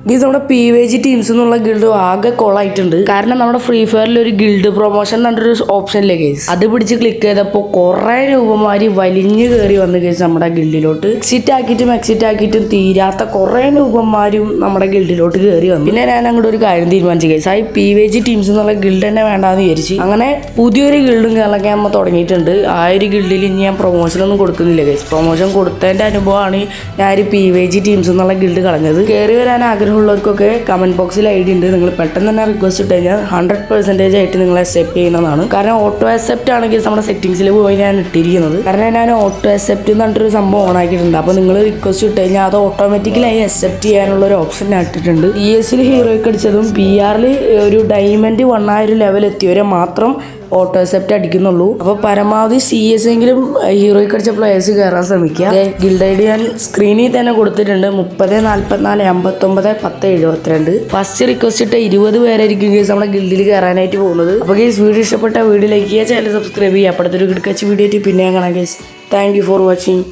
ഇത് നമ്മുടെ PUBG teams എന്നുള്ള ഗിൽഡ് ആകെ കൊളായിട്ടുണ്ട്. കാരണം നമ്മുടെ ഫ്രീ ഫയറിൽ ഒരു ഗിൽഡ് പ്രൊമോഷൻ എന്നൊരു ഓപ്ഷനിലെ കേസ് അത് പിടിച്ച് ക്ലിക്ക് ചെയ്തപ്പോൾ കുറെ രൂപമാര് വലിഞ്ഞു കയറി വന്നു കേസ് നമ്മുടെ ഗിൽഡിലോട്ട്. എക്സിറ്റ് ആക്കിയിട്ടും തീരാത്ത കുറെ രൂപമാരും നമ്മുടെ ഗിൽഡിലോട്ട് കയറി വന്നു. പിന്നെ ഞാൻ അങ്ങോട്ട് ഒരു കാര്യം തീരുമാനിച്ചു കേസ്, ആ PUBG ടീംസ് എന്നുള്ള ഗിൽഡ് തന്നെ വേണ്ടാന്ന് വിചാരിച്ചു. അങ്ങനെ പുതിയൊരു ഗിൽഡും കേരളക്കാൻ നമ്മൾ തുടങ്ങിയിട്ടുണ്ട്. ആ ഒരു ഗിൽഡിൽ ഇനി ഞാൻ പ്രൊമോഷനൊന്നും കൊടുക്കുന്നില്ല കേസ്. പ്രൊമോഷൻ കൊടുത്തതിന്റെ അനുഭവമാണ് ഞാൻ ഒരു PUBG ടീംസ് എന്നുള്ള ഗിൽഡ് കളഞ്ഞത്. കയറി വരാൻ ആഗ്രഹമുള്ളവർക്കൊക്കെ കമന്റ് ബോക്സിൽ ID ഉണ്ട്. നിങ്ങൾ പെട്ടെന്ന് തന്നെ റിക്വസ്റ്റ് ഇട്ട് കഴിഞ്ഞാൽ 100% ആയിട്ട് നിങ്ങൾ അക്സെപ്റ്റ് ചെയ്യുന്നതാണ്. കാരണം ഓട്ടോ അക്സെപ്റ്റ് ആണെങ്കിൽ നമ്മുടെ സെറ്റിംഗ്സിൽ പോയി ഞാൻ ഇട്ടിരിക്കുന്നത്. കാരണം ഞാൻ ഓട്ടോ അക്സെപ്റ്റ് എന്ന് പറഞ്ഞിട്ടൊരു സംഭവം ഓൺ ആക്കിയിട്ടുണ്ട്. അപ്പോൾ നിങ്ങൾ റിക്വസ്റ്റ് ഇട്ട് കഴിഞ്ഞാൽ അത് ഓട്ടോമാറ്റിക്കലായി അക്സെപ്റ്റ് ചെയ്യാനുള്ള ഒരു ഓപ്ഷൻ ഞാൻ ഇട്ടിട്ടുണ്ട്. CS ഹീറോയ്ക്ക് അടിച്ചതും PR ഒരു ഡയമണ്ട് 1 ലെവൽ എത്തിയവരെ മാത്രം ഓട്ടോ അക്സെപ്റ്റ് അടിക്കുന്നുള്ളൂ. അപ്പോൾ പരമാവധി CS എങ്കിലും ഹീറോയ്ക്ക് അടിച്ച പ്ലേയേഴ്സ് കയറാൻ ശ്രമിക്കുക. ഗിൽഡ് ID ഞാൻ സ്ക്രീനിൽ തന്നെ കൊടുത്തിട്ടുണ്ട്. 30 44 59 10 72. ഫസ്റ്റ് റിക്വസ്റ്റ് ഇട്ട 20 പേരായിരിക്കും ഗേസ് നമ്മുടെ ഗിൽഡിൽ കയറാനായിട്ട് പോകുന്നത്. അപ്പോൾ ഗേസ് വീഡിയോ ഇഷ്ടപ്പെട്ട വീഡിയോ ലൈക്ക് ചെയ്യുക, ചാനൽ സബ്സ്ക്രൈബ് ചെയ്യുക. അപ്പോഴത്തെ ഒരു കിടക്കച്ച് വീഡിയോ ആയിട്ട് പിന്നെ കാണാം guys. Thank you for watching.